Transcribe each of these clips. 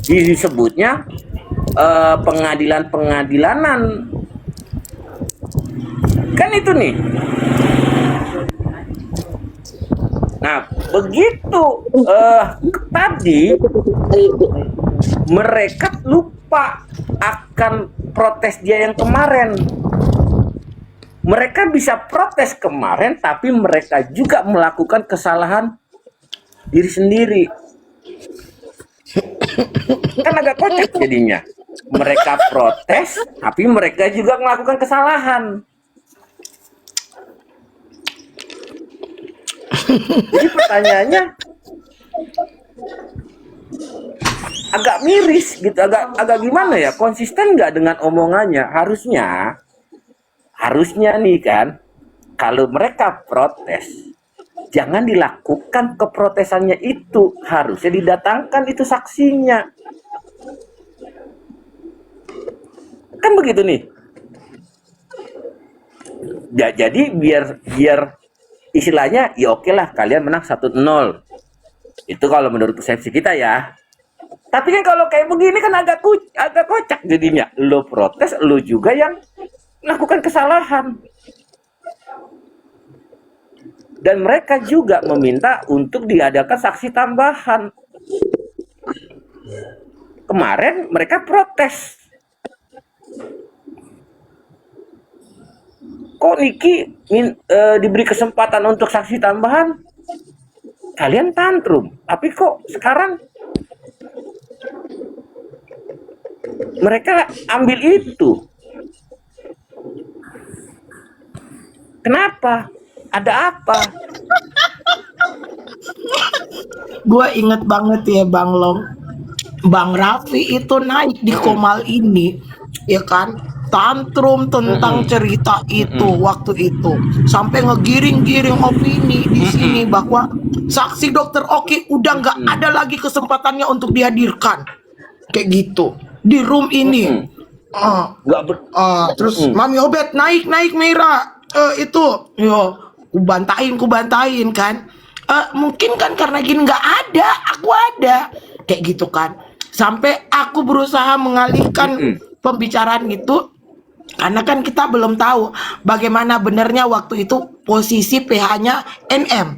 disebutnya pengadilan-pengadilanan. Kan itu nih. Nah, begitu tadi mereka lupa akan protes dia yang kemarin. Mereka bisa protes kemarin, tapi mereka juga melakukan kesalahan diri sendiri. Kan agak kocak jadinya. Mereka protes, tapi mereka juga melakukan kesalahan. Jadi pertanyaannya agak miris gitu, agak gimana ya? Konsisten nggak dengan omongannya? Harusnya nih kan, kalau mereka protes, jangan dilakukan keprotesannya itu, harusnya didatangkan itu saksinya. Kan begitu nih. Jadi biar istilahnya ya oke lah, kalian menang 1-0. Itu kalau menurut persepsi kita ya. Tapi kan kalau kayak begini kan agak kocak jadinya. Lo protes, lo juga yang melakukan kesalahan. Dan mereka juga meminta untuk diadakan saksi tambahan. Kemarin mereka protes. Kok Niki diberi kesempatan untuk saksi tambahan? Kalian tantrum. Tapi kok sekarang mereka ambil itu? Kenapa? Ada apa? Gue inget banget ya Bang Long, Bang Raffi itu naik di Komal ini, ya kan, tantrum tentang cerita itu waktu itu, sampai ngegiring-giring opini di sini bahwa saksi Dokter Oki udah nggak ada lagi kesempatannya untuk dihadirkan, kayak gitu di room ini. Terus Mami Obet naik Mira, itu yo kubantain kan. Mungkin kan karena gini nggak ada, aku ada, kayak gitu kan. Sampai aku berusaha mengalihkan pembicaraan itu, karena kan kita belum tahu bagaimana benarnya waktu itu posisi PH-nya NM.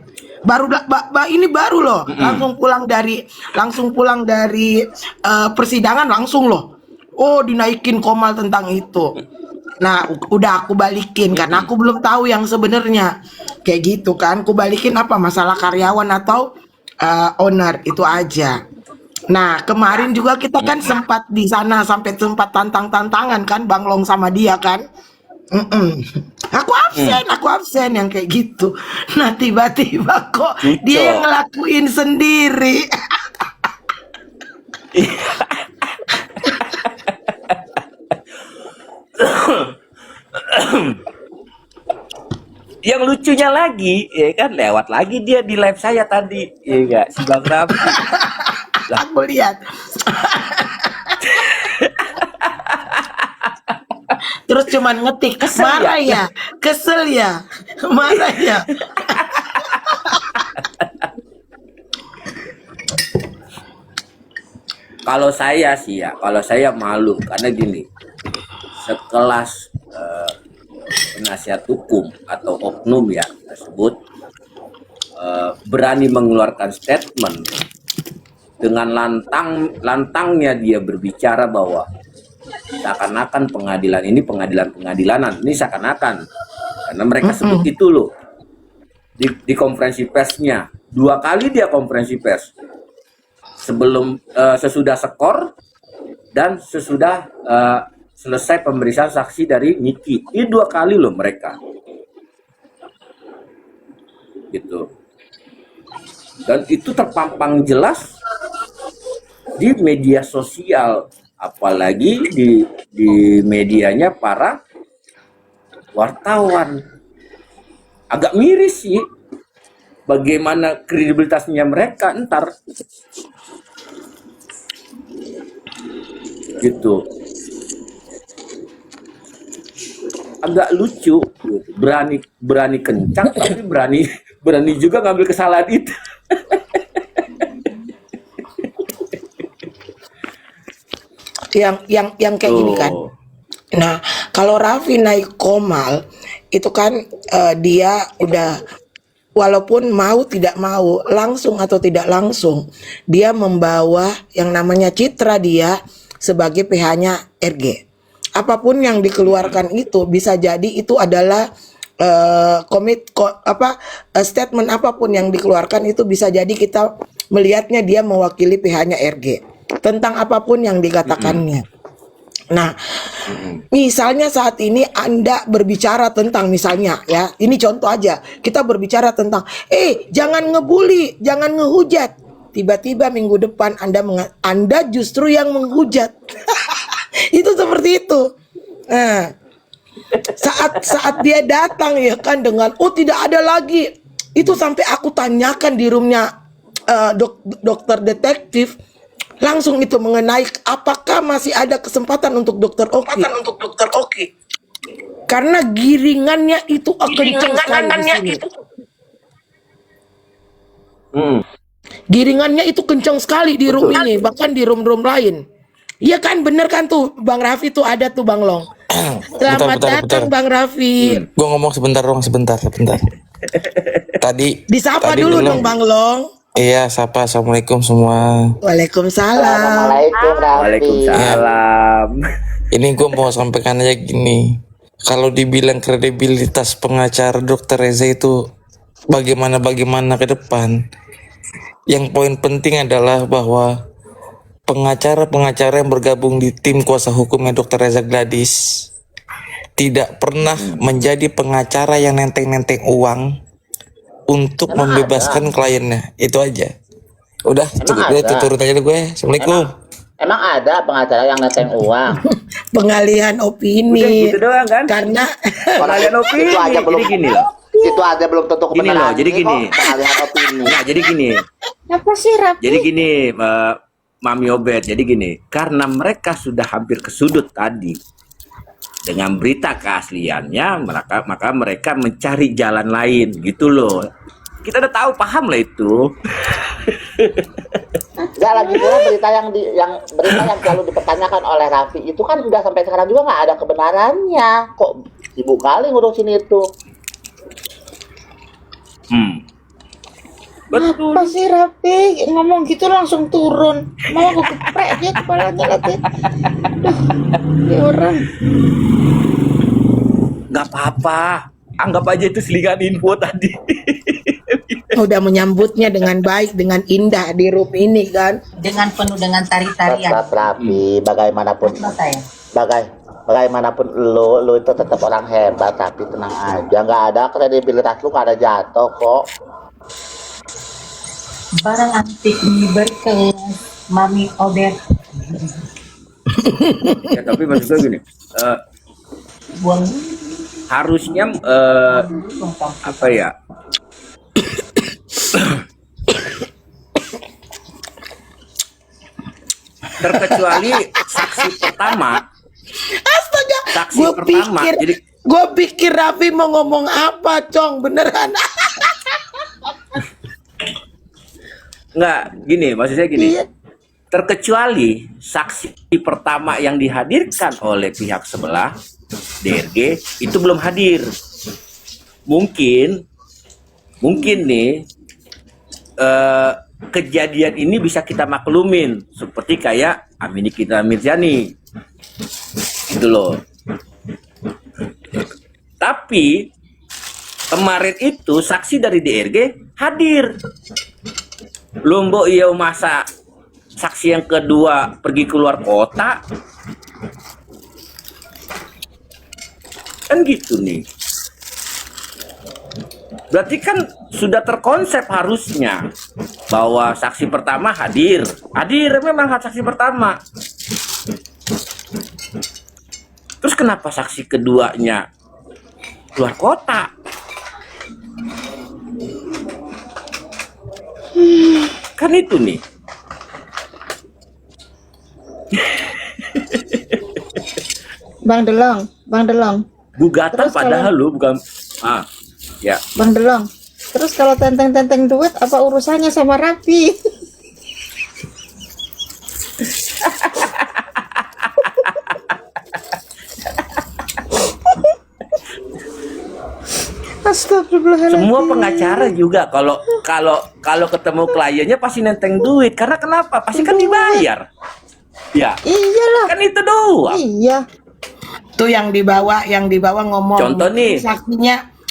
Ini baru loh, langsung pulang dari persidangan langsung loh. Oh, dinaikin Komal tentang itu. Nah, udah aku balikin karena aku belum tahu yang sebenarnya. Kayak gitu kan. Aku balikin apa masalah karyawan atau owner itu aja. Nah, kemarin juga kita kan sempat di sana sampai sempat tantangan kan Bang Long sama dia kan. Aku absen yang kayak gitu. Nah, tiba-tiba kok dia yang ngelakuin sendiri. Yang lucunya lagi, ya kan, lewat lagi dia di live saya tadi, ya enggak, si Bang Raffi. Aku lihat. Terus cuman ngetik, marah ya, kesel ya, marah ya. Kalau saya sih ya, kalau saya malu karena gini, sekelas penasihat hukum atau oknum ya tersebut berani mengeluarkan statement dengan lantangnya dia berbicara bahwa seakan-akan pengadilan ini pengadilanan ini seakan-akan, karena mereka sebut itu loh di konferensi persnya 2 kali dia konferensi pers sebelum sesudah skor dan sesudah selesai pemeriksaan saksi dari Niki. Ini 2 kali loh mereka. Gitu. Dan itu terpampang jelas di media sosial, apalagi di medianya para wartawan. Agak miris sih bagaimana kredibilitasnya mereka ntar. Gitu. Agak lucu, berani kencang tapi berani juga ngambil kesalahan itu. yang kayak gini kan. Tuh. Nah, kalau Raffi naik Komal itu kan dia udah walaupun mau tidak mau, langsung atau tidak langsung, dia membawa yang namanya citra dia sebagai PH-nya RG. Apapun yang dikeluarkan itu bisa jadi itu adalah statement apapun yang dikeluarkan itu bisa jadi kita melihatnya dia mewakili PH-nya RG tentang apapun yang dikatakannya. Nah, misalnya saat ini Anda berbicara tentang misalnya ya, ini contoh aja, kita berbicara tentang jangan ngebully, jangan ngehujat. Tiba-tiba minggu depan Anda justru yang menghujat. Itu seperti itu. Nah, saat dia datang ya kan dengan tidak ada lagi. Itu sampai aku tanyakan di roomnya dokter detektif. Langsung itu mengenai apakah masih ada kesempatan untuk dokter Oki. Karena giringannya itu kencang sekali di sini. Giringannya itu kencang sekali di room ini, bahkan di room-room lain. Iya kan, bener kan tuh Bang Raffi tuh ada tuh Bang Long. Selamat datang Bang Raffi. Gue ngomong sebentar. Tadi Disapa dulu dong Bang Long. Iya, sapa. Assalamualaikum semua. Waalaikumsalam. Assalamualaikum Raffi. Waalaikumsalam. Ini gue mau sampaikan aja gini. Kalau dibilang kredibilitas pengacara Dr. Reza itu bagaimana ke depan, yang poin penting adalah bahwa pengacara-pengacara yang bergabung di tim kuasa hukumnya Dr. Reza Gladys tidak pernah menjadi pengacara yang nenteng-nenteng uang untuk membebaskan kliennya. Itu aja. Udah, itu turun aja deh gue. Assalamualaikum. Emang ada pengacara yang nenteng uang? Pengalihan Udah opini. gitu doang kan? Karena Pengalihan opini. Itu aja belum. Jadi gini loh. Itu aja belum tentu Gini kebenaran. loh, jadi Ini gini. kok pengalihan opini. Nah, jadi gini. Apa sih Raffi? Jadi gini, Mami Obed. Jadi gini, karena mereka sudah hampir ke sudut tadi dengan berita keasliannya, maka mereka mencari jalan lain, gitu loh. Kita udah tahu, paham lah itu. Enggak, lagi pula berita yang selalu dipertanyakan oleh Raffi itu kan udah sampai sekarang juga nggak ada kebenarannya. Kok sibuk kali ngurusin itu? Betul. Apa sih Raffi? Ngomong gitu langsung turun. Mau aku geprek dia kepalanya lagi. Duh, ini orang. Nggak apa-apa. Anggap aja itu selingan info tadi. udah menyambutnya dengan baik, dengan indah di room ini kan. Dengan penuh dengan tari-tarian. Tetap Raffi, bagaimanapun bagaimanapun lu itu tetap orang hebat, tapi tenang aja, nggak ada kredibilitas lu, nggak ada jatuh kok. Barang antik ini berkelas Mami Obed. Ya, tapi maksud gue gini, Buang harusnya apa ya? Terkecuali saksi pertama. Astaga, Saksi gue pertama, pikir, jadi- gue pikir Raffi mau ngomong apa, Cong, beneran. Enggak, gini, maksud saya gini. Iya. Terkecuali saksi pertama yang dihadirkan oleh pihak sebelah DRG itu belum hadir. Mungkin nih kejadian ini bisa kita maklumin seperti kayak Amini Kita Mirjani gitu loh. Tapi kemarin itu saksi dari DRG hadir. Lumbo iya masa saksi yang kedua pergi keluar kota kan gitu nih. Berarti kan sudah terkonsep harusnya bahwa saksi pertama hadir memang saksi pertama. Terus kenapa saksi keduanya keluar kota? Kan itu nih. Bang Delong. Gugatan Terus padahal lu bukan ya. Bang Delong. Terus kalau tenteng-tenteng duit apa urusannya sama Raffi? Astagfirullahaladzim. Semua pengacara juga kalau kalau kalau ketemu kliennya pasti nenteng duit. Karena kenapa? Pasti kan dibayar. Ya, Iyalah. kan itu doang. Iya. Tuh yang dibawa ngomong. Contoh nih.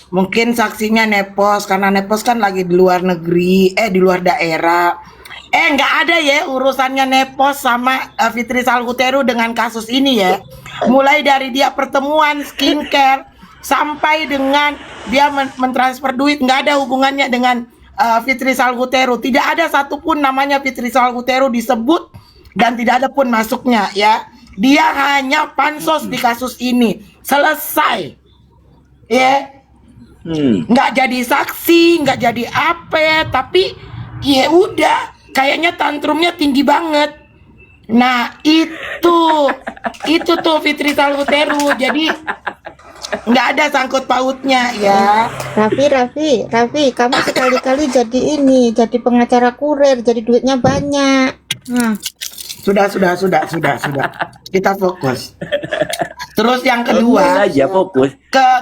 Mungkin saksinya Nepos karena Nepos kan lagi di luar negeri, di luar daerah. Nggak ada ya urusannya Nepos sama Fitri Salhuteru dengan kasus ini ya. Mulai dari dia pertemuan skincare sampai dengan dia mentransfer duit, nggak ada hubungannya dengan Fitri Salhuteru. Tidak ada satupun namanya Fitri Salhuteru disebut dan tidak ada pun masuknya ya. Dia hanya pansos di kasus ini. Selesai. Ya. Nggak jadi saksi, nggak jadi apa, tapi ya udah. Kayaknya tantrumnya tinggi banget. Nah itu tuh Fitri Salhuteru. Jadi nggak ada sangkut pautnya ya. Raffi, kamu sekali-kali jadi pengacara kurir, jadi duitnya banyak. Nah, Sudah. Kita fokus. Terus yang kedua, aja fokus.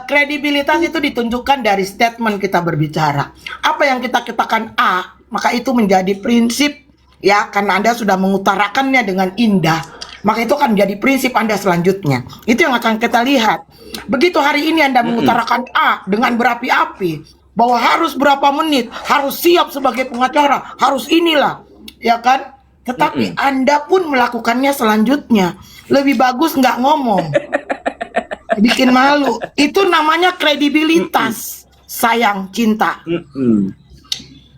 kredibilitas itu ditunjukkan dari statement kita berbicara. Apa yang kita katakan A, maka itu menjadi prinsip ya, karena Anda sudah mengutarakannya dengan indah, maka itu akan menjadi prinsip Anda selanjutnya. Itu yang akan kita lihat. Begitu hari ini Anda mengutarakan A dengan berapi-api, bahwa harus berapa menit, harus siap sebagai pengacara, harus inilah, ya kan? Tetapi Anda pun melakukannya selanjutnya. Lebih bagus nggak ngomong. Bikin malu. Itu namanya kredibilitas. Sayang, cinta.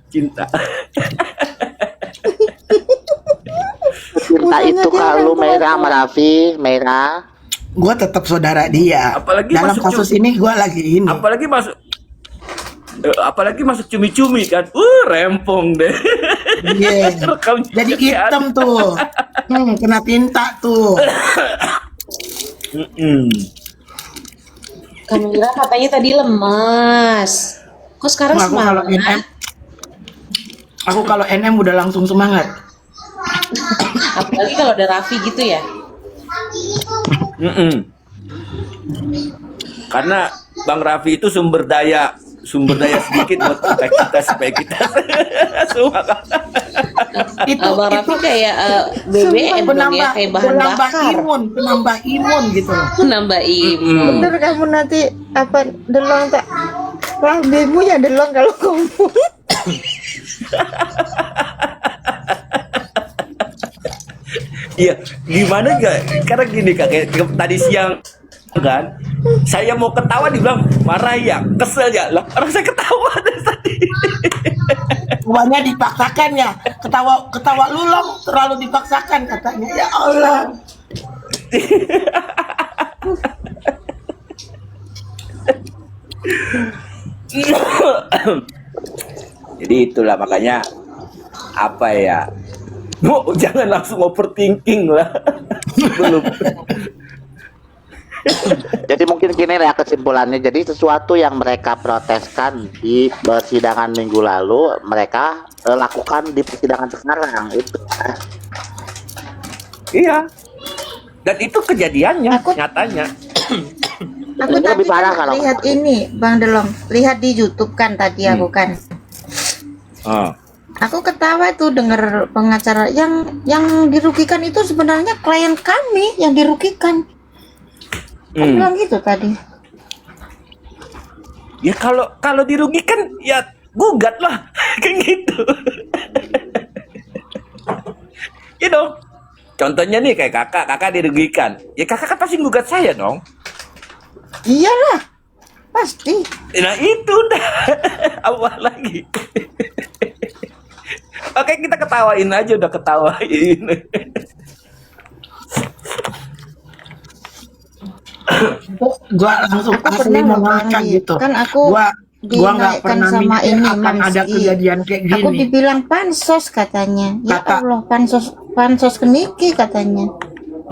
Cinta. Cinta itu kalau Meira sama Raffi, Meira. Gue tetap saudara dia. Apalagi dalam masuk kasus ini gue lagi ini. Apalagi masuk cumi-cumi kan. Rempong deh. Iya. Rekam Jadi jejak hitam tuh. Kena tinta tuh. Kamila katanya tadi lemas. Kok sekarang Aku kalau NM, semangat? aku kalau NM udah langsung semangat. Apalagi kalau ada Raffi gitu ya. Karena Bang Raffi itu sumber daya sedikit buat kita supaya kita semua. Itu Abang Raffi kayak BBM dong ya, kayak bahan penambah bakar. imun gitu loh. Nambah imun. bener kamu nanti apa delong tak? Wah, bemu ya delong kalau ngomong. Iya, gimana gak? Karena gini kak, kayak tadi siang kan, saya mau ketawa dibilang marah ya, kesel ya, lah orang saya ketawa dari tadi. Semuanya dipaksakan ya. Ketawa lulong terlalu dipaksakan katanya. Ya Allah. Jadi itulah makanya apa ya? Jangan langsung overthinking lah. Belum. Jadi mungkin gini ya kesimpulannya. Jadi sesuatu yang mereka proteskan di persidangan minggu lalu, mereka lakukan di persidangan sekarang itu. Iya. Dan itu kejadiannya, Aku- nyatanya. Aku Ini tadi lebih parah kan kalau- lihat ini, Bang Delong, lihat di YouTube kan tadi aku kan. Aku ketawa tuh denger pengacara yang dirugikan itu sebenarnya klien kami yang dirugikan. Kan bilang gitu tadi. Ya kalau dirugikan ya gugat lah, kayak gitu. Ya dong. Contohnya nih kayak kakak dirugikan. Ya kakak kan pasti gugat saya dong. Iyalah, pasti. Nah itu udah apa lagi? Oke kita ketawain aja, udah ketawain. Gua langsung Aku asli pernah loh, mengangkat Bang, gitu. kan aku gua nggak dinaikkan pernah sama mikir ini, akan ada Mamsi. kejadian kayak Aku gini. dibilang pansos katanya. Ya Kata- Allah, pansos ke Niki katanya.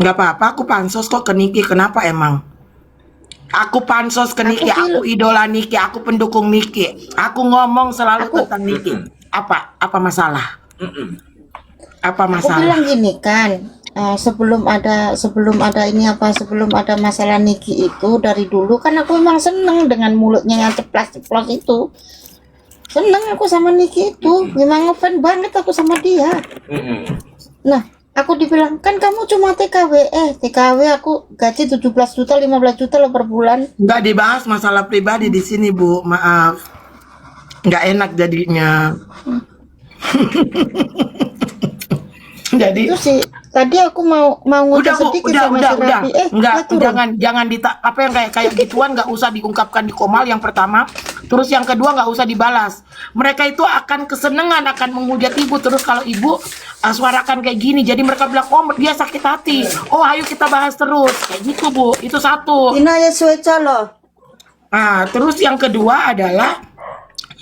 Nggak apa-apa, aku pansos kok ke Niki. Kenapa emang? Aku pansos ke Niki, aku idola Niki, aku pendukung Niki. Aku ngomong selalu tentang Niki. Apa masalah? Apa Aku masalah? bilang gini kan, sebelum ada ini apa, sebelum ada masalah Niki itu, dari dulu kan aku memang seneng dengan mulutnya yang ceplas-ceplos itu. Seneng aku sama Niki itu, memang ngefans banget aku sama dia. Nah, aku dibilang, kan kamu cuma TKW. TKW aku gaji 17 juta, 15 juta loh per bulan. Nggak dibahas masalah pribadi di sini, Bu. Maaf. Nggak enak jadinya. Jadi Itu sih, tadi aku mau udah, ngucap Bu, sedikit udah, sama udah, si udah. Raffi. Enggak, dia turun. jangan apa yang kayak gituan nggak usah diungkapkan di Komal yang pertama. Terus yang kedua nggak usah dibalas. Mereka itu akan kesenangan akan menghujat ibu terus kalau ibu suarakan kayak gini. Jadi mereka bilang, oh dia sakit hati. Oh ayo kita bahas terus. Kayak gitu, Bu. Itu satu. Ina ya sueca loh. Nah, terus yang kedua adalah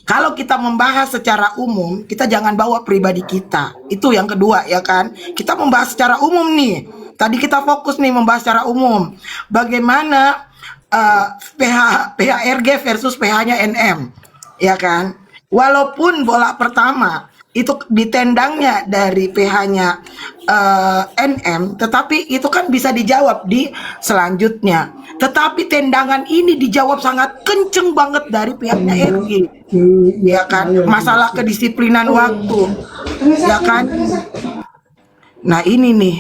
kalau kita membahas secara umum, kita jangan bawa pribadi kita. Itu yang kedua ya kan. Kita membahas secara umum nih. Tadi kita fokus nih membahas secara umum. Bagaimana PHRG versus PH-nya NM. Ya kan. Walaupun bola pertama itu ditendangnya dari PH-nya NM, tetapi itu kan bisa dijawab di selanjutnya. Tetapi tendangan ini dijawab sangat kenceng banget dari pihaknya RG, ya kan? Masalah kedisiplinan waktu, ya kan? Nah ini nih,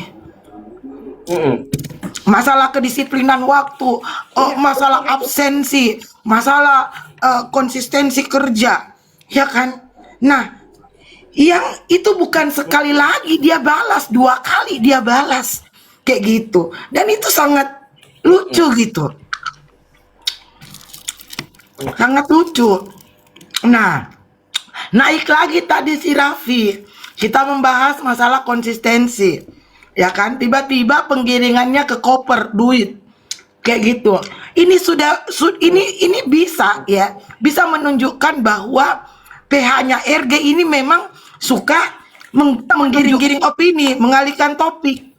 masalah kedisiplinan waktu, masalah absensi, masalah konsistensi kerja, ya kan? Nah, yang itu bukan sekali lagi dia balas, 2 kali dia balas kayak gitu, dan itu sangat lucu gitu, sangat lucu. Nah, naik lagi tadi si Raffi, kita membahas masalah konsistensi, ya kan? Tiba-tiba penggiringannya ke koper duit kayak gitu. Ini ini bisa ya, bisa menunjukkan bahwa PH-nya RG ini memang suka menggiring-giring opini, mengalihkan topik.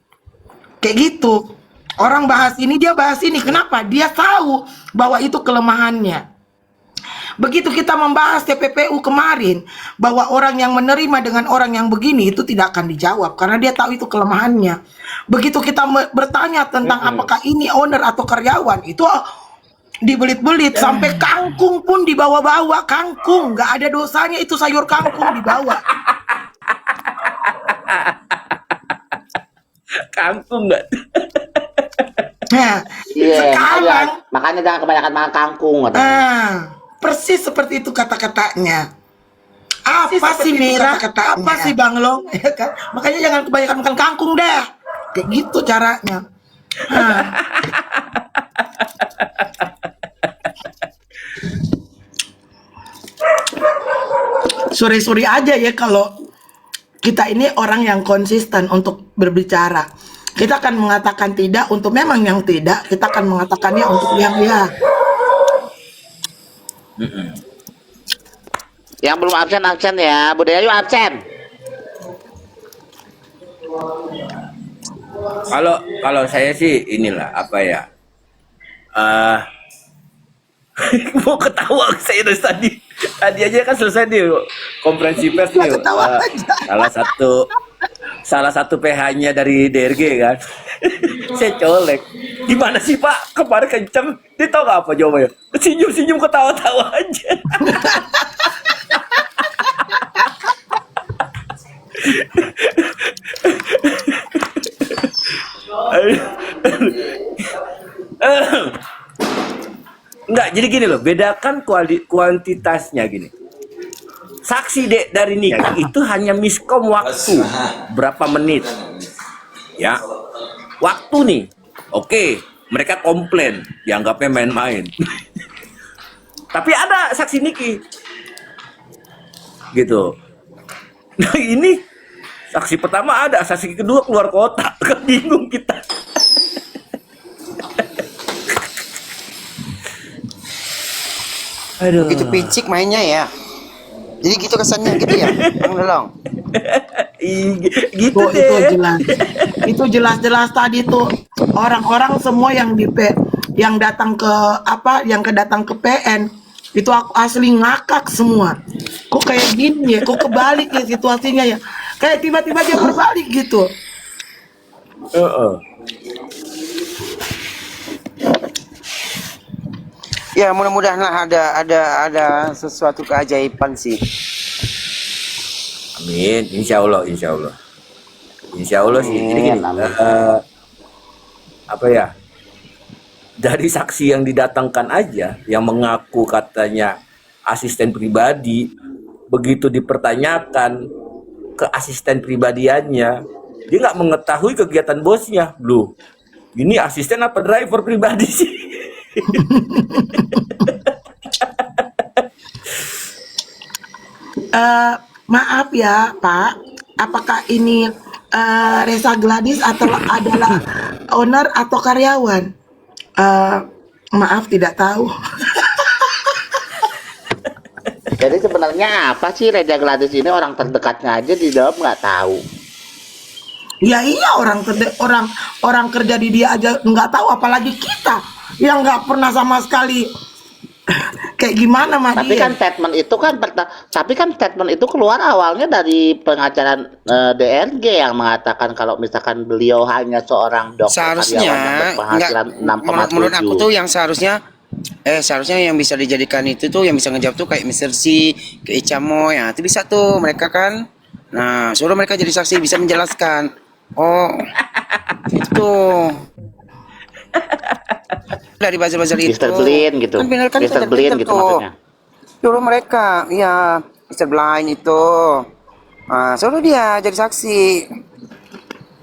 Kayak gitu. Orang bahas ini, dia bahas ini. Kenapa? Dia tahu bahwa itu kelemahannya. Begitu kita membahas TPPU kemarin, bahwa orang yang menerima dengan orang yang begini itu tidak akan dijawab karena dia tahu itu kelemahannya. Begitu kita bertanya tentang apakah ini owner atau karyawan, itu dibelit-belit sampai kangkung pun dibawa-bawa. Kangkung nggak ada dosanya, itu sayur kangkung dibawa. Kangkung nggak? Nah, Iya, sekarang makanya jangan kebanyakan makan kangkung. persis seperti itu kata-katanya. Apa sih Mira? Apa sih Bang Long? Ya kan? Makanya jangan kebanyakan makan kangkung deh. Kayak gitu caranya. Nah. Sore-sore aja ya kalau kita ini orang yang konsisten untuk berbicara. Kita akan mengatakan tidak untuk memang yang tidak, kita akan mengatakannya untuk yang ya. Yang belum absen ya, Budaya yuk absen. Kalau saya sih inilah apa ya? Mau ketawa saya dari tadi. Tadi aja kan selesai nih konferensi pers nih. Ketawa aja. Salah satu PH-nya dari DRG kan. Saya colek. Gimana sih Pak? Kemarin kenceng. Dia tahu nggak apa jawabannya? Senyum-senyum ketawa-tawa aja. Enggak, jadi gini loh, bedakan kuantitasnya gini. Saksi dari Niki itu hanya miskom waktu berapa menit, ya. Waktu nih, oke, mereka komplain, dianggapnya main-main. Tapi ada saksi Niki, gitu. Nah ini saksi pertama ada, saksi kedua keluar kota, kan bingung kita. Aduh. Itu picik mainnya ya. Jadi gitu kesannya gitu ya, Bang Lelong. Gitu Itu deh. jelas. Itu jelas-jelas tadi tuh orang-orang semua yang yang datang ke datang ke PN itu aku asli ngakak semua. Kok kayak gini ya? Kok kebalik ya situasinya ya? Kayak tiba-tiba dia berbalik gitu. Heeh. Ya mudah-mudahan lah ada sesuatu keajaiban sih. Amin, insya Allah, insya Allah sih. Jadi gini, apa ya? Dari saksi yang didatangkan aja, yang mengaku katanya asisten pribadi, begitu dipertanyakan ke asisten pribadiannya, dia nggak mengetahui kegiatan bosnya. Loh, ini asisten apa driver pribadi sih? Maaf ya Pak, apakah ini Reza Gladys atau adalah owner atau karyawan? Maaf tidak tahu. Jadi sebenarnya apa sih Reza Gladys ini, orang terdekatnya aja di dalam nggak tahu. Ya iya, orang kerja di dia aja nggak tahu, apalagi kita yang nggak pernah sama sekali kayak gimana Mak Tapi dia. kan statement itu statement itu keluar awalnya dari pengacara DRG yang mengatakan kalau misalkan beliau hanya seorang dokter Seharusnya karyawan yang berpenghasilan menurut aku 6,7. tuh yang seharusnya yang bisa dijadikan itu tuh, yang bisa ngejawab tuh kayak Mr. C, ke Icamoy, ya itu bisa tuh mereka kan. Nah, suruh mereka jadi saksi bisa menjelaskan. Oh, itu dari buzzer-buzzer itu. Mr. Blin gitu. Kan bener kan Mr. Blin gitu tuh. maksudnya. Suruh mereka, iya, Mr. Blind itu. Nah, suruh dia jadi saksi.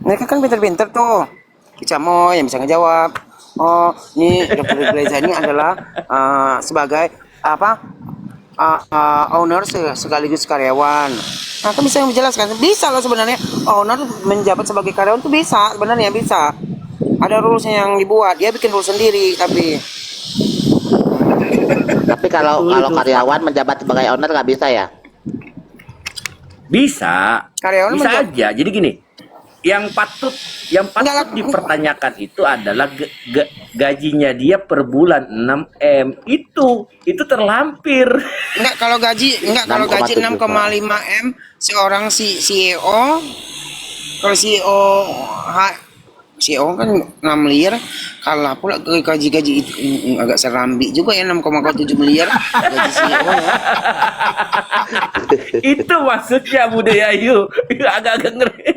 Mereka kan pinter-pinter tuh. Icamoy yang bisa ngejawab. Oh, ini Dr. Reza ini adalah sebagai owner sekaligus karyawan. Nah, kan bisa menjelaskan. Bisa loh sebenarnya. Owner menjabat sebagai karyawan tuh bisa, sebenarnya bisa. Ada rulesnya yang dibuat. Dia bikin rules sendiri, tapi kalau karyawan menjabat sebagai owner nggak bisa ya? Bisa, karyawan bisa aja. Jadi gini, yang patut dipertanyakan itu adalah gajinya dia per bulan 6M. Itu terlampir. Enggak, kalau gaji 6,7 6,5 M seorang CEO. Kalau CEO kan 6 miliar, kalah pula ke gaji itu. Agak serambi juga ya 6,7 miliar gaji CEO ya. Itu maksudnya Budaya Ayu. Agak-agak ngeri.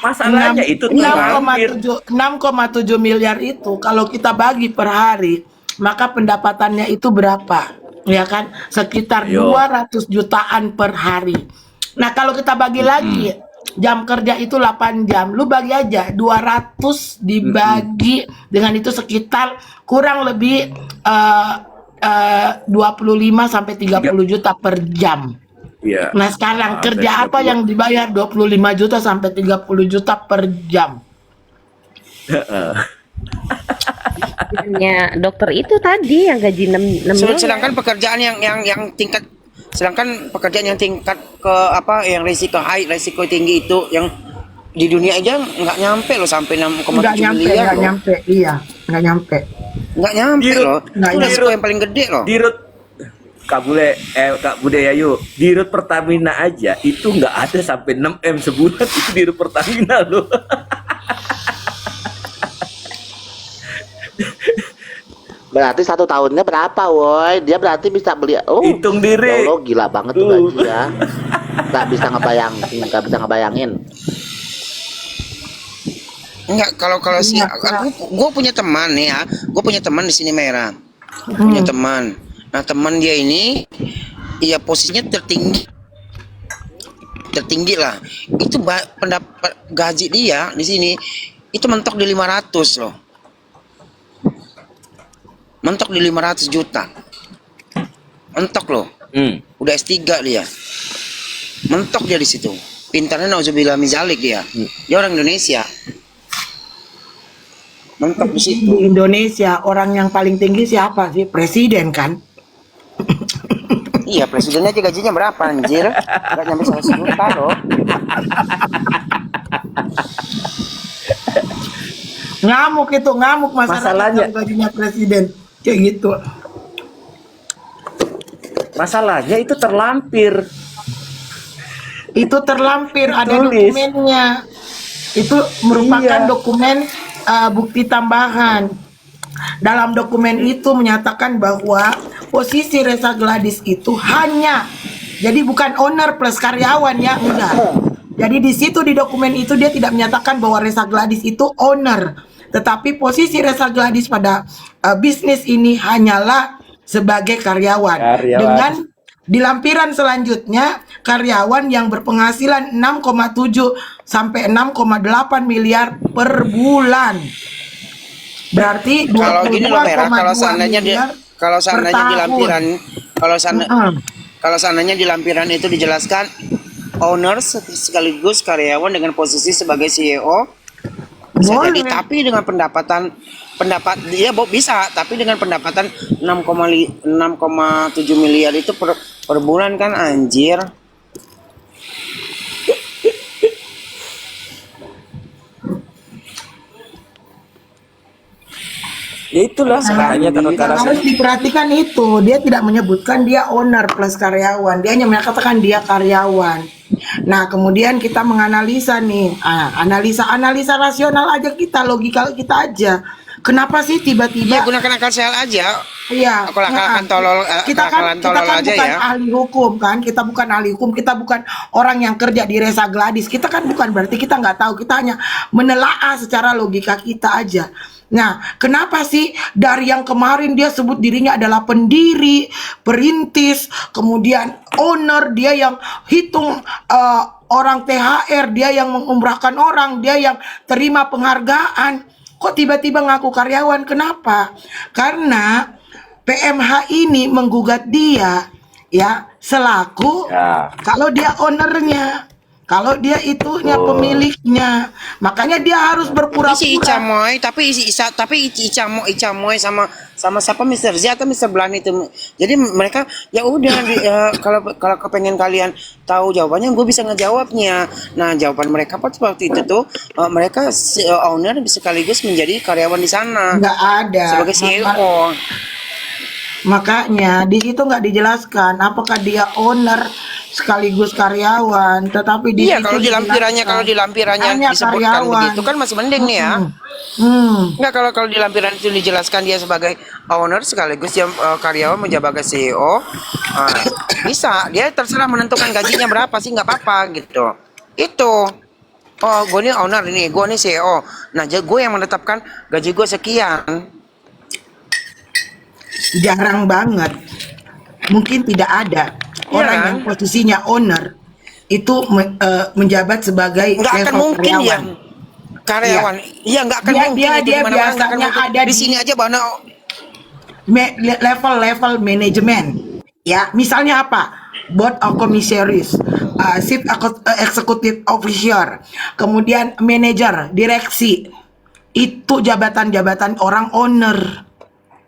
Masalahnya itu terlampir. 6,7 miliar itu kalau kita bagi per hari, maka pendapatannya itu berapa? Ya kan? Sekitar 200 jutaan per hari. Nah, kalau kita bagi lagi jam kerja itu 8 jam. Lu bagi aja 200 dibagi dengan itu sekitar kurang lebih 25 sampai 30 juta per jam. Iya. Nah, sekarang kerja apa yang dibayar 25 juta sampai 30 juta per jam? Ya, dokter itu tadi yang gaji 6 miliar. Sedangkan pekerjaan yang tingkat ke yang risiko tinggi itu yang di dunia aja nggak nyampe loh sampai 6,7 miliar. Nggak nyampe. Loh. Itu risiko yang paling gede loh. Dirut Kak Budaya Ayu, di Rut Pertamina aja itu nggak ada sampai 6M sebulan, itu di Rut Pertamina loh. Berarti 1 tahunnya berapa, woi? Dia berarti bisa beli. Oh, hitung diri. Ya Allah, gila banget tuh gaji ya. Nggak bisa ngebayangin. Enggak, kalau si gue punya teman nih ya, gue punya teman di sini Merah, punya teman. Nah, teman dia ini, ya posisinya tertinggi lah. Itu pendapat gaji dia di sini itu mentok di 500 loh, mentok di 500 juta, mentok loh. Udah S3 dia, mentok dia di situ. Pintarnya nauzubillah mizalik dia orang Indonesia. Mentok di situ. Di Indonesia orang yang paling tinggi siapa sih? Presiden kan? Iya, presidennya aja gajinya berapa anjir? Gak nyampe 100 juta loh. Ngamuk Masalahnya- gajinya presiden kayak gitu. Masalahnya itu terlampir. Itu terlampir, ada Ditulis. dokumennya. Itu merupakan Iya. dokumen bukti tambahan. Dalam dokumen itu menyatakan bahwa posisi Reza Gladys itu hanya, jadi bukan owner plus karyawan ya, enggak. Jadi di situ di dokumen itu dia tidak menyatakan bahwa Reza Gladys itu owner, tetapi posisi Reza Gladys pada bisnis ini hanyalah sebagai karyawan. Karyawan. Dengan di lampiran selanjutnya karyawan yang berpenghasilan 6,7 sampai 6,8 miliar per bulan. Berarti Kalau gini loh Merah, 22,2 miliar kalau per seandainya di tahun. lampiran, Mm-mm. kalau seandainya di lampiran itu dijelaskan owner sekaligus karyawan dengan posisi sebagai CEO bisa jadi, Boleh. tapi dengan pendapat dia bisa, tapi dengan pendapatan 6,7 miliar itu per bulan kan anjir. Ya itulah makanya kalau Harus diperhatikan itu, dia tidak menyebutkan dia owner plus karyawan, dia hanya mengatakan dia karyawan. Nah, kemudian kita menganalisa nih, analisa rasional aja kita, logika kita aja. Kenapa sih Ya tiba-tiba? gunakan akal sehat aja. Iya, Aku akan tolol, kita kan aja bukan ya. ahli hukum kan, kita bukan ahli hukum, kita bukan orang yang kerja di Reza Gladys, kita kan bukan, berarti kita nggak tahu, kita hanya menelaah secara logika kita aja. Nah, kenapa sih dari yang kemarin dia sebut dirinya adalah pendiri, perintis, kemudian owner, dia yang hitung orang THR, dia yang mengumrahkan orang, dia yang terima penghargaan, kok tiba-tiba ngaku karyawan? Kenapa? Karena PMH ini menggugat dia ya selaku Ya. kalau dia ownernya, kalau dia itunya pemiliknya, makanya dia harus Isi berpura-pura. Icamoy, tapi Icamoy sama siapa Mr. Z atau Mr. Blan itu. Jadi mereka ya udah kalau kepengen kalian tahu jawabannya, gue bisa ngejawabnya. Nah, jawaban mereka waktu itu tuh mereka owner sekaligus menjadi karyawan di sana Nggak ada. sebagai CEO. Makanya di situ nggak dijelaskan apakah dia owner sekaligus karyawan, tetapi di Iya, situ kalau di lampirannya hanya disebutkan karyawan. begitu kan masih mending nih ya. Enggak, kalau di lampiran itu dijelaskan dia sebagai owner sekaligus dia karyawan menjabat CEO, bisa dia terserah menentukan gajinya berapa sih, nggak apa-apa gitu. Itu gue nih owner ini, gue nih CEO. Nah, gue yang menetapkan gaji gue sekian. Jarang banget, mungkin tidak ada orang kan? yang posisinya owner itu menjabat sebagai Nggak akan level mungkin karyawan. ya karyawan. Iya, nggak akan mungkin Dia itu di mana-mana, nggak akan biasanya mungkin. ada Di sini aja mana level manajemen. Ya, misalnya apa? Board of Commissaries, Chief Executive Officer, kemudian manager, direksi. Itu jabatan-jabatan orang owner.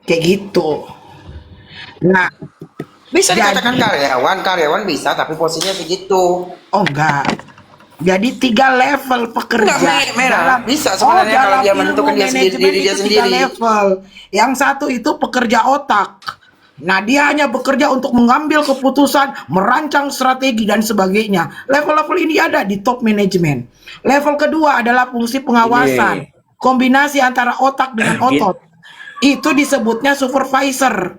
Kayak gitu. Nah, bisa Jadi- dikatakan karyawan bisa, tapi posisinya segitu. oh enggak. Jadi 3 level pekerja. Enggak, Merah. Bisa sebenarnya kalau dalam dia menentukan ilmu dia sendiri, manajemen diri dia itu 3 sendiri. level. Yang satu itu pekerja otak. Nah, dia hanya bekerja untuk mengambil keputusan, merancang strategi dan sebagainya. Level-level ini ada di top manajemen. Level kedua adalah fungsi pengawasan. Kombinasi antara otak dengan otot. Itu disebutnya supervisor.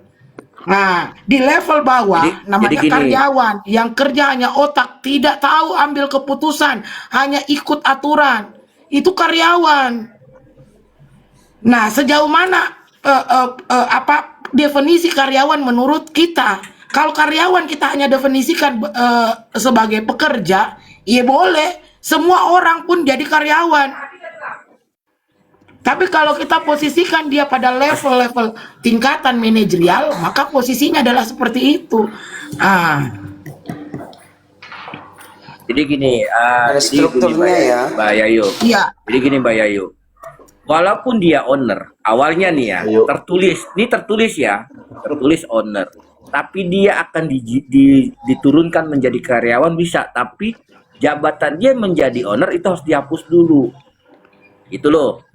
Nah, di level bawah namanya jadi gini. karyawan yang kerja hanya otak, tidak tahu ambil keputusan, hanya ikut aturan. Itu karyawan. Nah, sejauh mana apa definisi karyawan menurut kita? Kalau karyawan kita hanya definisikan sebagai pekerja, ya boleh. Semua orang pun jadi karyawan. Tapi kalau kita posisikan dia pada level-level tingkatan manajerial, maka posisinya adalah seperti itu. Jadi gini, Ada jadi strukturnya gini, ya. Mbak Yayu. Iya. Jadi gini Mbak Yayu. Walaupun dia owner, awalnya nih ya, tertulis ya, tertulis owner. Tapi dia akan diturunkan menjadi karyawan bisa, tapi jabatan dia menjadi owner itu harus dihapus dulu. Itu loh.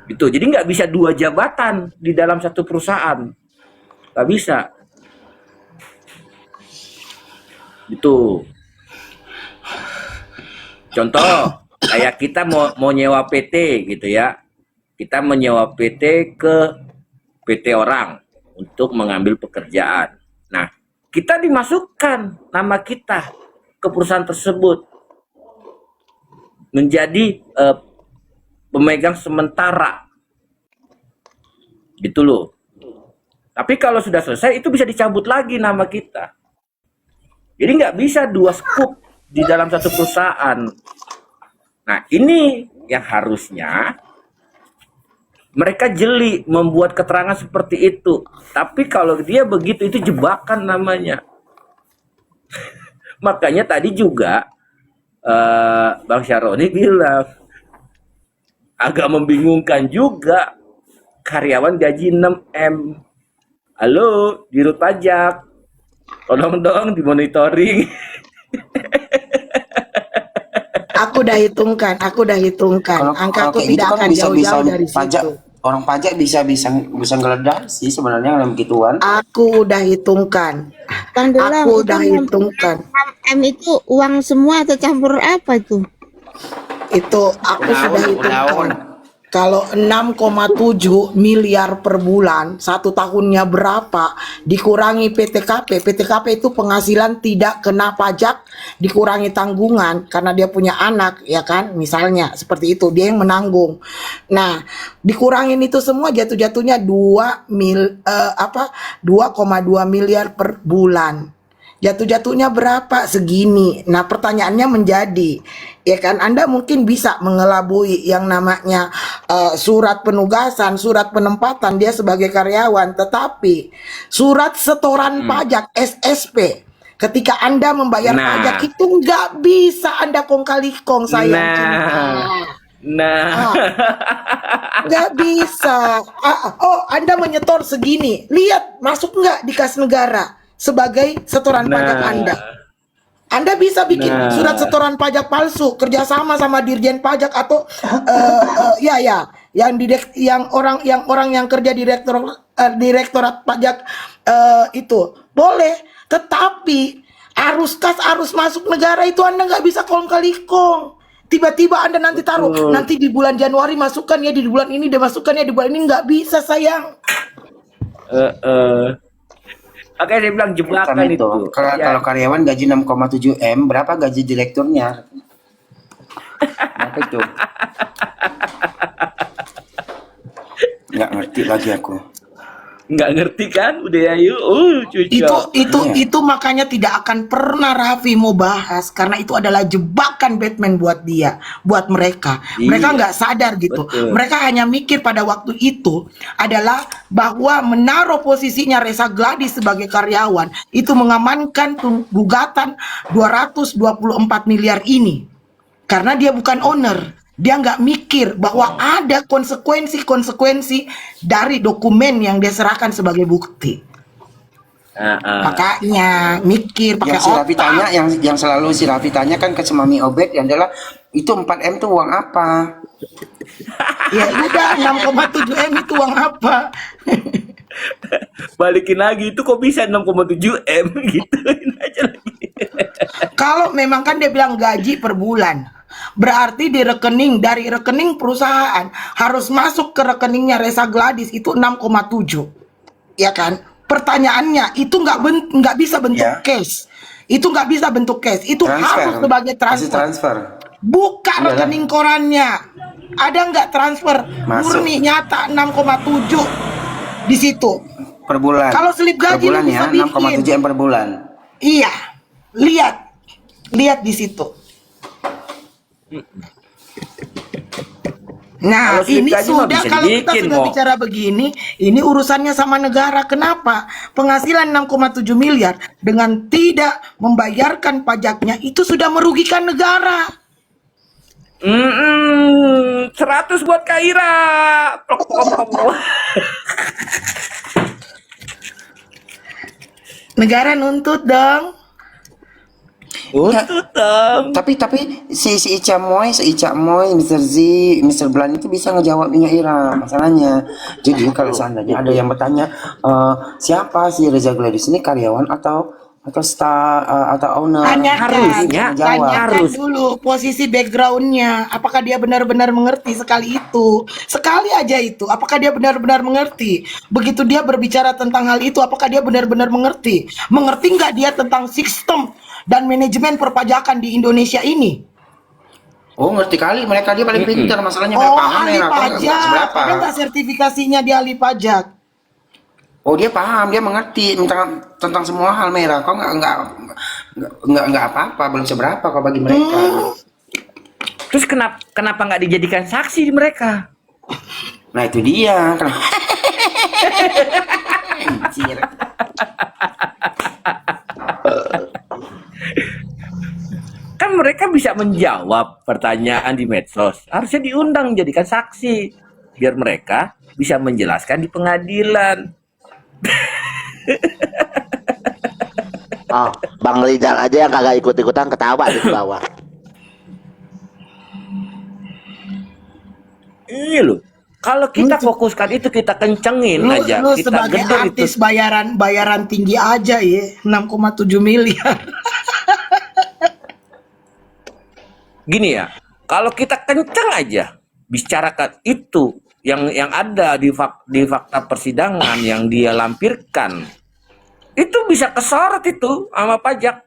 Itu. Jadi nggak bisa 2 jabatan di dalam satu perusahaan. Nggak bisa. Itu. Contoh, kayak kita mau nyewa PT gitu ya. Kita menyewa PT ke PT orang untuk mengambil pekerjaan. Nah, kita dimasukkan nama kita ke perusahaan tersebut menjadi pemegang sementara. Gitu loh. Tapi kalau sudah selesai itu bisa dicabut lagi nama kita. Jadi nggak bisa dua skup di dalam satu perusahaan. Nah ini yang harusnya mereka jeli membuat keterangan seperti itu. Tapi kalau dia begitu itu jebakan namanya. Makanya tadi juga Bang Syaroni bilang agak membingungkan juga karyawan gaji 6M. Halo, Dirut Pajak. Tolong dong dimonitoring. Aku udah hitungkan. Angkaku kayak gitu tidak kan akan jauh-jauh dari pajak, situ. orang pajak bisa ngeledah sih sebenarnya dalam gituan. Aku udah hitungkan. Bang Dulang, Aku itu udah hitungkan. 6M itu uang semua atau campur apa itu? Itu aku sudah hitungkan. Daun. Kalau 6,7 miliar per bulan, satu tahunnya berapa? Dikurangi PTKP. PTKP itu penghasilan tidak kena pajak, dikurangi tanggungan karena dia punya anak, ya kan? Misalnya seperti itu, dia yang menanggung. Nah, dikurangin itu semua jatuh-jatuhnya 2,2 miliar per bulan. Jatuh-jatuhnya berapa? Segini. Nah, pertanyaannya menjadi, ya kan, Anda mungkin bisa mengelabui yang namanya surat penugasan, surat penempatan dia sebagai karyawan, tetapi surat setoran pajak SSP ketika Anda membayar Nah. pajak itu nggak bisa Anda kong kali kong, sayang cinta. Nah, Nggak bisa. Anda menyetor segini, lihat masuk nggak di kas negara sebagai setoran pajak Anda. Anda bisa bikin Nah. surat setoran pajak palsu kerjasama sama Dirjen Pajak atau yang orang yang kerja direktorat pajak itu boleh, tetapi arus kas arus masuk negara itu Anda nggak bisa kong kali kong. Tiba-tiba Anda nanti taruh, nanti di bulan Januari masukkan ya, di bulan ini dia masukkan ya, di bulan ini, nggak bisa sayang. Oke, saya bilang jebakan Karena itu. itu, Ya. kalau karyawan gaji 6,7M, berapa gaji direkturnya? Berapa itu? Nggak ngerti lagi aku. Nggak ngerti kan? Udah ayo, cucok. Itu makanya tidak akan pernah Raffi mau bahas karena itu adalah jebakan Batman buat dia, buat mereka. Mereka Iya. nggak sadar gitu. Betul. Mereka hanya mikir pada waktu itu adalah bahwa menaruh posisinya Reza Gladys sebagai karyawan itu mengamankan gugatan 224 miliar ini. Karena dia bukan owner. Dia nggak mikir bahwa ada konsekuensi dari dokumen yang dia serahkan sebagai bukti. Makanya mikir pakai Yang si Raffi otak. tanya, yang selalu si Raffi tanya kan ke Mami Obed yang adalah itu 4M tuh uang apa? Ya udah, 6,7 M itu uang apa? Balikin lagi, itu kok bisa 6,7 M gituin aja lagi. Kalau memang kan dia bilang gaji per bulan, berarti dari rekening perusahaan harus masuk ke rekeningnya Reza Gladys itu 6,7, ya kan? Pertanyaannya itu nggak bisa bentuk Ya. cash, itu nggak bisa bentuk cash, itu harus sebagai Masih transfer. transfer. Buka Iyalah. rekening korannya, ada nggak transfer Masuk. murni nyata 6,7 di situ. Per bulan. Kalau slip per gaji lu bulan ya, bisa bikin. 6,7M per bulan. Iya, lihat di situ. Nah, Kalau slip ini gaji mah sudah, bisa kalau kita dibikin, sudah Mo. bicara begini, ini urusannya sama negara. Kenapa? Penghasilan 6,7 miliar dengan tidak membayarkan pajaknya itu sudah merugikan negara. 100 buat Kaira. Negara nuntut dong. Untuk dong. Tapi si Ica Moy, Mr. Z, Mr. Blan itu bisa ngejawabnya Ira masalahnya. Jadi kalau seandainya ada yang bertanya siapa si Reza Gladys ini karyawan atau atau staff atau owner Harusnya. Tanyakan Harus. dulu posisi backgroundnya. Apakah dia benar-benar mengerti sekali itu? Sekali aja itu. Apakah dia benar-benar mengerti? Begitu dia berbicara tentang hal itu, apakah dia benar-benar mengerti? Mengerti nggak dia tentang sistem dan manajemen perpajakan di Indonesia ini? Oh, ngerti kali mereka, dia paling pintar, masalahnya Oh, nggak paham ahli ya, nggak pajak. seberapa. Ada nggak sertifikasinya di ahli pajak? Oh, dia paham, dia mengerti tentang semua hal merah. Kau nggak apa-apa, belum seberapa kau bagi mereka. Terus kenapa nggak dijadikan saksi di mereka? Nah itu dia. Anjir. Kan mereka bisa menjawab pertanyaan di medsos. Harusnya diundang jadikan saksi biar mereka bisa menjelaskan di pengadilan. Oh, Bang Rizal aja yang kagak ikut-ikutan ketawa di bawah. Iya loh. Kalau kita fokuskan itu, kita kencengin aja, Lu kita sebagai gede itu. artis bayaran tinggi aja ya, 6,7 miliar. Gini ya, kalau kita kenceng aja bicarakan itu yang ada di fakta persidangan yang dia lampirkan, itu bisa kesorot itu sama pajak.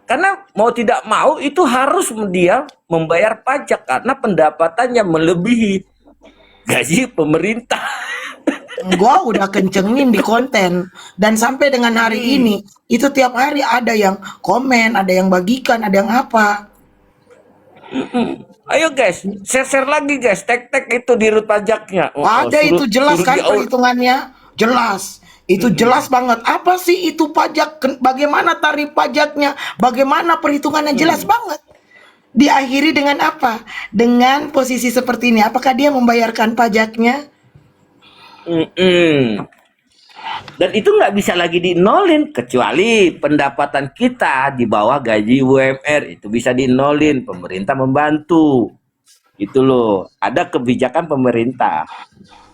Karena mau tidak mau itu harus dia membayar pajak karena pendapatannya melebihi gaji pemerintah. Gua udah kencengin di konten dan sampai dengan hari ini itu tiap hari ada yang komen, ada yang bagikan, ada yang apa. Ayo guys, share lagi guys, tag itu di rut pajaknya. Ada itu jelas suruh kan di-out. perhitungannya, jelas. Itu jelas banget. Apa sih itu pajak? Bagaimana tarif pajaknya? Bagaimana perhitungannya? Jelas banget. Diakhiri dengan apa? Dengan posisi seperti ini. Apakah dia membayarkan pajaknya? Dan itu nggak bisa lagi dinolin kecuali pendapatan kita di bawah gaji UMR itu bisa dinolin, pemerintah membantu. Itu loh, ada kebijakan pemerintah.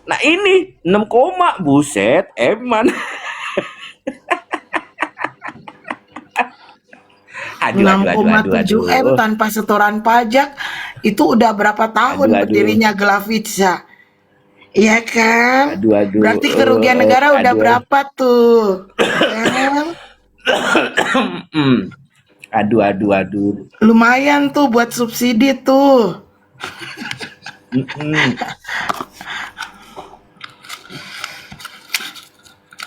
Nah ini 6 koma, buset, eman. Aduh, 6,7 M tanpa setoran pajak itu udah berapa tahun berdirinya Glavitsa? Iya kan? Berarti kerugian negara udah berapa tuh? Aduh. Lumayan tuh buat subsidi tuh.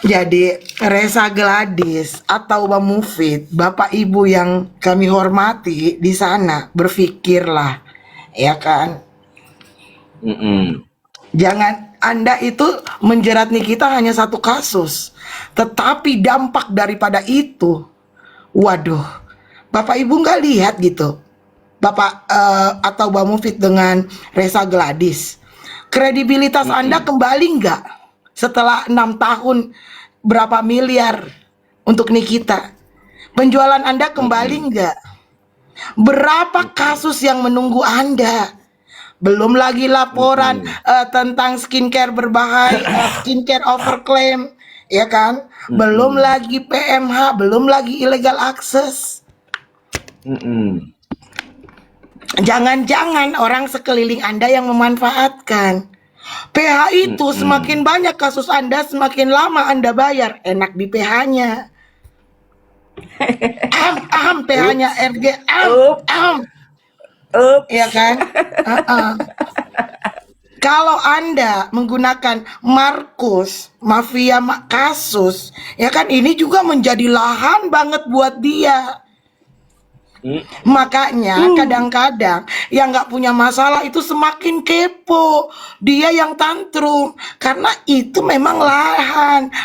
Jadi Reza Gladys atau Bang Mufid, Bapak Ibu yang kami hormati di sana, berpikirlah, ya kan? Jangan Anda itu menjerat Nikita hanya satu kasus, tetapi dampak daripada itu, waduh, Bapak Ibu nggak lihat gitu, Bapak atau Bang Mufid dengan Reza Gladys, kredibilitas Anda kembali nggak setelah 6 tahun berapa miliar untuk Nikita? Penjualan Anda kembali nggak? Berapa kasus yang menunggu Anda? Belum lagi laporan tentang skincare berbahaya, skincare overclaim, ya kan? Belum lagi PMH, belum lagi illegal access. Jangan-jangan orang sekeliling Anda yang memanfaatkan. PH itu semakin banyak kasus Anda, semakin lama Anda bayar. Enak di PH-nya. PH-nya RG. Ya kan? Kalau Anda menggunakan Markus, mafia kasus, ya kan ini juga menjadi lahan banget buat dia. Makanya kadang-kadang yang nggak punya masalah itu semakin kepo, dia yang tantrum karena itu memang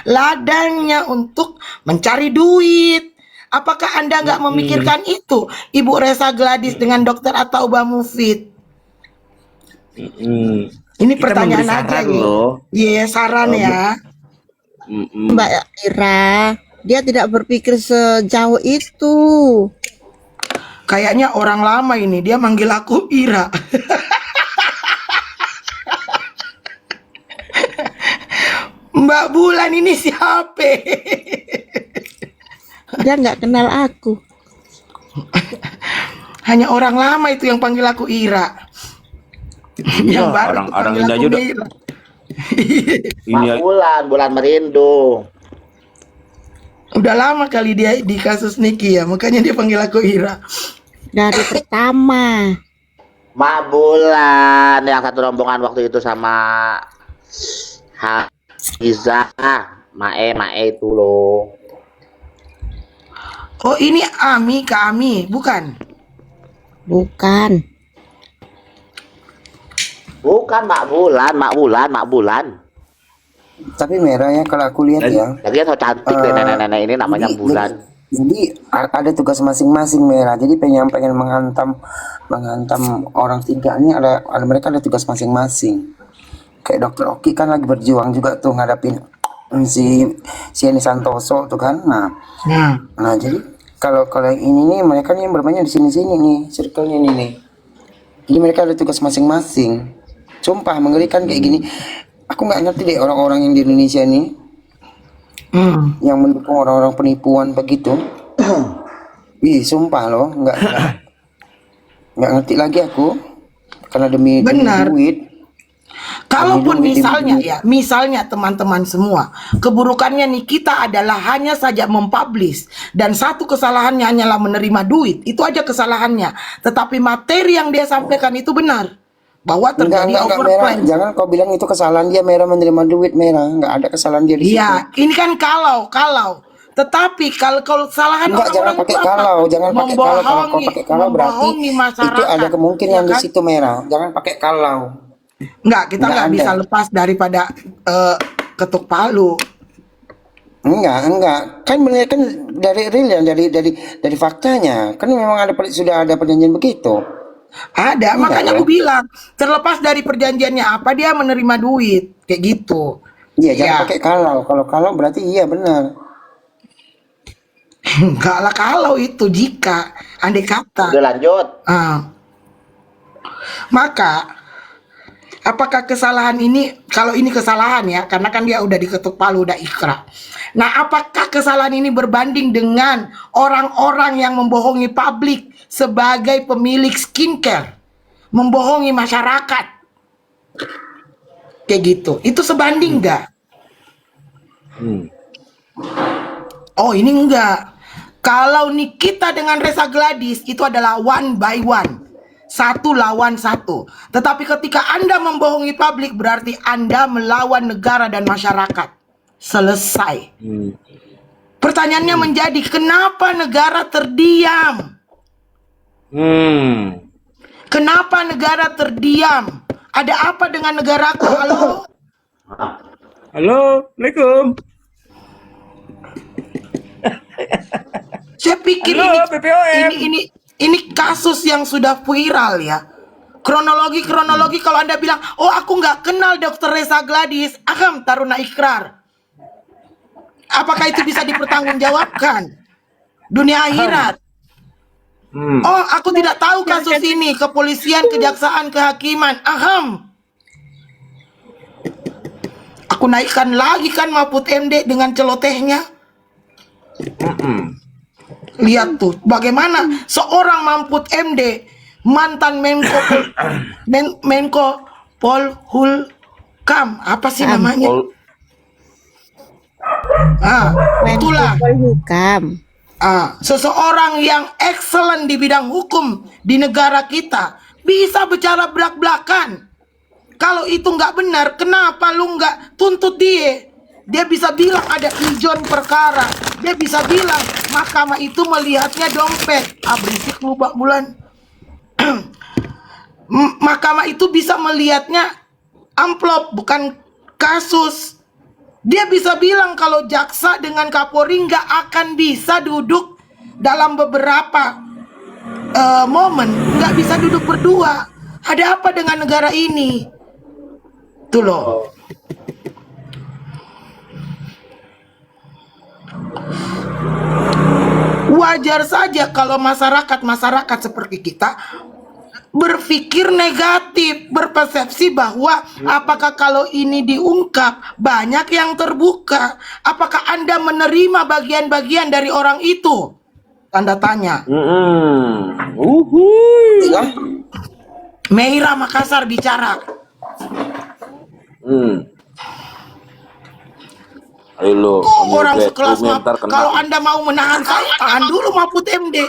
ladangnya untuk mencari duit. Apakah Anda nggak memikirkan itu, Ibu Reza Gladys dengan Dokter atau Bang Mufid? Ini Kita pertanyaan memberi aja saran ya. loh. Iya, saran ya. Mbak Ira, dia tidak berpikir sejauh itu. Kayaknya orang lama ini, dia manggil aku Ira. Mbak Bulan ini siapa? Dia nggak kenal aku. Hanya orang lama itu yang panggil aku Ira. Iya, Yang baru tuh orang-orang panggil ini aku aja udah Mira. ini Mak bulan merindu. Udah lama kali dia di kasus Niki ya, makanya dia panggil aku Ira. Dari pertama. Mak bulan yang satu rombongan waktu itu sama Hafiza. Mae itu loh. Oh ini Ami, Kak Ami, bukan? Bukan. Bukan Mak bulan. Tapi merah ya kalau aku lihat ya. Lagi so cantik deh nenek-nenek ini namanya bulan. Jadi ada tugas masing-masing merah. Jadi pengen menghantam orang tiga ini ada mereka ada tugas masing-masing. Kayak Dokter Oki kan lagi berjuang juga tuh ngadapin si Eni Santoso tuh kan. Nah jadi kalau yang ini nih mereka nih yang bermainnya di sini nih circle-nya nih. Jadi mereka ada tugas masing-masing. Sumpah mengerikan kayak gini. Aku nggak ngerti deh orang-orang yang di Indonesia nih yang mendukung orang-orang penipuan begitu. Ih, sumpah loh, nggak ngerti lagi aku karena demi Benar. duit. Kalaupun Demi duit. misalnya teman-teman semua, keburukannya Nikita adalah hanya saja mempublish dan satu kesalahannya hanyalah menerima duit. Itu aja kesalahannya. Tetapi materi yang dia sampaikan itu benar. Bahwa terjadi Enggak, Merah. overplay. Jangan kau bilang itu kesalahan dia Merah menerima duit Merah. Nggak ada kesalahan dia di situ. Iya, ini kan kalau. Tetapi kalau kesalahan Enggak, jangan pakai itu apa? kalau, jangan pakai kalau. Kalau kau pakai kalau berarti membohongi masyarakat. itu ada kemungkinan Ya di kan? situ Merah. Jangan pakai kalau. Enggak, kita Nggak nggak ada. bisa lepas daripada ketuk palu. Enggak. Kan benar kan dari real ya, dari faktanya. Kan memang sudah ada perjanjian begitu. Ada, Enggak makanya ya? aku bilang terlepas dari perjanjiannya apa dia menerima duit kayak gitu. Iya, jangan Ya. pakai kalau. Kalau berarti iya benar. Enggak lah kalau itu jika andai kata. Udah lanjut. Maka apakah kesalahan ini, kalau ini kesalahan ya, karena kan dia udah diketuk palu, udah ikrar. Nah, apakah kesalahan ini berbanding dengan orang-orang yang membohongi publik sebagai pemilik skincare, membohongi masyarakat, kayak gitu? Itu sebanding nggak? Oh, ini enggak. Kalau Nikita dengan Reza Gladys itu adalah one by one. Satu lawan satu. Tetapi ketika Anda membohongi publik berarti Anda melawan negara dan masyarakat. Selesai. Pertanyaannya menjadi kenapa negara terdiam? Kenapa negara terdiam? Ada apa dengan negaraku? Halo? Halo, Assalamualaikum. Saya pikir Halo, BPOM. ini kasus yang sudah viral ya. Kronologi kalau Anda bilang, oh aku nggak kenal Dr. Reza Gladys, taruna ikrar. Apakah itu bisa dipertanggungjawabkan? Dunia akhirat. Oh, aku tidak tahu kasus ini. Kepolisian, kejaksaan, kehakiman. Aku naikkan lagi kan Mahfud MD dengan celotehnya. Lihat tuh, bagaimana seorang Mahfud MD, mantan Menko Polhukam, apa sih namanya? Itulah. Polhukam. Seseorang yang excellent di bidang hukum di negara kita bisa bicara belak-belakan. Kalau itu nggak benar, kenapa lu nggak tuntut dia? Dia bisa bilang ada ijon perkara. Dia bisa bilang mahkamah itu melihatnya dompet. Berisik lu Pak Bulan. Mahkamah itu bisa melihatnya amplop, bukan kasus. Dia bisa bilang kalau jaksa dengan Kapolri nggak akan bisa duduk dalam beberapa momen, nggak bisa duduk berdua. Ada apa dengan negara ini? Tuh loh. Wajar saja kalau masyarakat seperti kita berpikir negatif, berpersepsi bahwa apakah kalau ini diungkap banyak yang terbuka, apakah Anda menerima bagian-bagian dari orang itu? Tanda tanya. Lah, Meira Makassar bicara. Ayo lo, Orang sekelas kalau Anda mau menahan saya, tahan dulu Mahfud MD.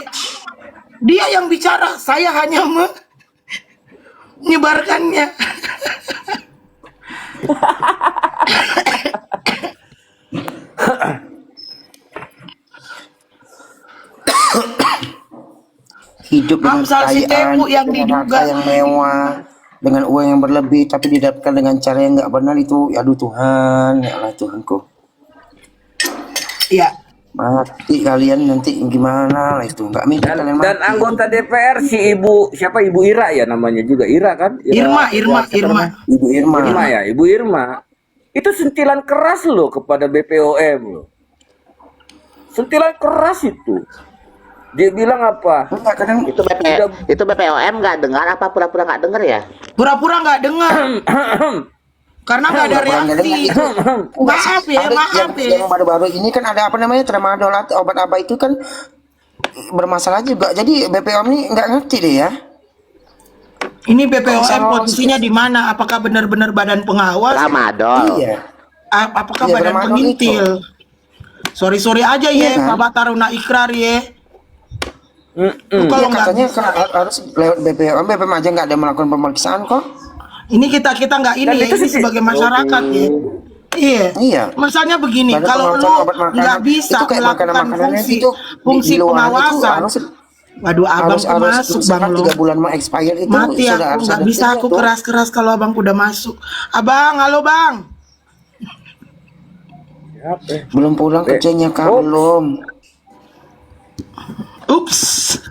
Dia yang bicara, saya hanya menyebarkannya. hidup dengan Amsal si kekayaan, Tepu yang dengan diduga harta yang mewah, dengan uang yang berlebih, tapi didapatkan dengan cara yang nggak benar itu, aduh Tuhan, ya Allah Tuhanku. ya. Mati kalian nanti gimana lah itu, nggak minta kalian mati. Dan anggota DPR si Ibu siapa, Ibu Ira ya namanya juga, Ira kan? Irma. Ibu Irma. Irma ya, Ibu Irma. Itu sentilan keras loh kepada BPOM loh. Sentilan keras itu. Dia bilang apa? Enggak, kadang Itu BPOM nggak dengar apa pura-pura nggak dengar ya? Pura-pura nggak dengar. Karena nggak ada reaksi. Maaf ya, maaf ya. yang baru-baru ini kan ada apa namanya tramadol atau obat apa itu kan bermasalah juga. Jadi BPOM ini nggak ngerti deh ya. Ini BPOM posisinya di mana? Apakah benar-benar badan pengawas? Tramadol. Iya. Apakah Iya, badan tramadol pengintil? Sorry aja Iya, ya, kan? Bapak Taruna Ikrar ya. Lu Iya, kalau nggak katanya bisa, kan harus lewat BPOM aja nggak ada melakukan pemeriksaan kok. ini kita nggak ini Dan ya, itu ini sih- sebagai masyarakat ya. Iya. Iya. Misalnya begini, Badan kalau pengawasan lu obat makanan, nggak bisa itu kayak melakukan makanan-makanan fungsi itu fungsi di luar itu pengawasan, harus waduh abang tuh masuk bang misalkan lo. 3 bulan mau expired itu Mati sudah aku harus nggak ada bisa tiga aku tuh. keras kalau abang udah masuk. Abang, halo bang. Belum pulang kerjanya kak, belum. Ups.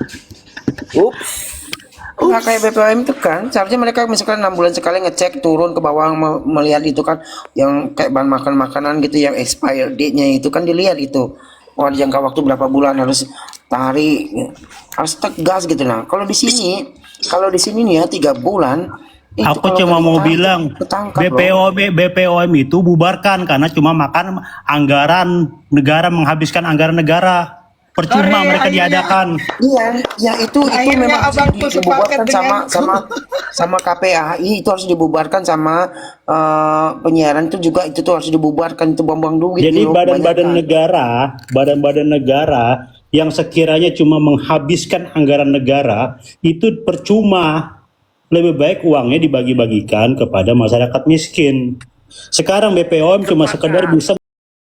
Nggak kayak BPOM itu kan, seharusnya mereka misalkan 6 bulan sekali ngecek turun ke bawah melihat itu kan, yang kayak bahan makanan gitu yang expired date-nya itu kan dilihat itu. Oh, ada jangka waktu berapa bulan harus tarik, harus tegas gitu nah. Kalau di sini nih ya 3 bulan. itu Aku kalau cuma nggak mau ditangkap, bilang ketangkap loh. BPOM itu bubarkan karena cuma makan anggaran negara, menghabiskan anggaran negara. Percuma Kore, mereka akhirnya. diadakan. Iya, ya itu Akhirnya memang harus abang tuh sepakat dibubarkan sama KPAI, itu harus dibubarkan sama penyiaran itu juga, itu tuh harus dibubarkan, itu buang-buang duit. Jadi loh, badan-badan kebanyakan. badan-badan negara yang sekiranya cuma menghabiskan anggaran negara itu percuma. Lebih baik uangnya dibagi-bagikan kepada masyarakat miskin. Sekarang BPOM cuma sekedar bisa